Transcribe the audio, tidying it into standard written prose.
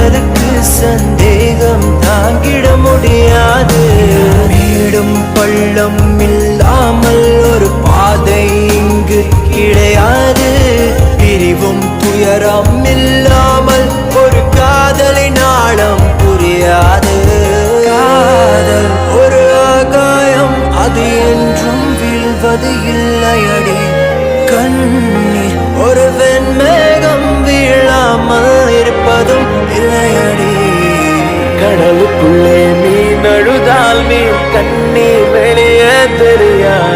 எதுக்கு சந்தேகம் தாங்கிட முடியாது. மேடும் பள்ளம் இல்லாமல் ஒரு பாதை இங்கு கிடையாது. பிரிவும் துயரம் இல்லாமல் ஒரு காதலின் ஆழம் புரியாது. காதல் ஒரு ஆகாயம், அது என்றும் வீழ்வது இல்லையடி. கண்ணீர் ஒரு வெண்மேகம், வீழாமல் இருப்பதும் இல்லையடி. கடலுக்குள்ளே மீன் அழுதால் மீன் கண்ணீர் வெளியே தெரியாது.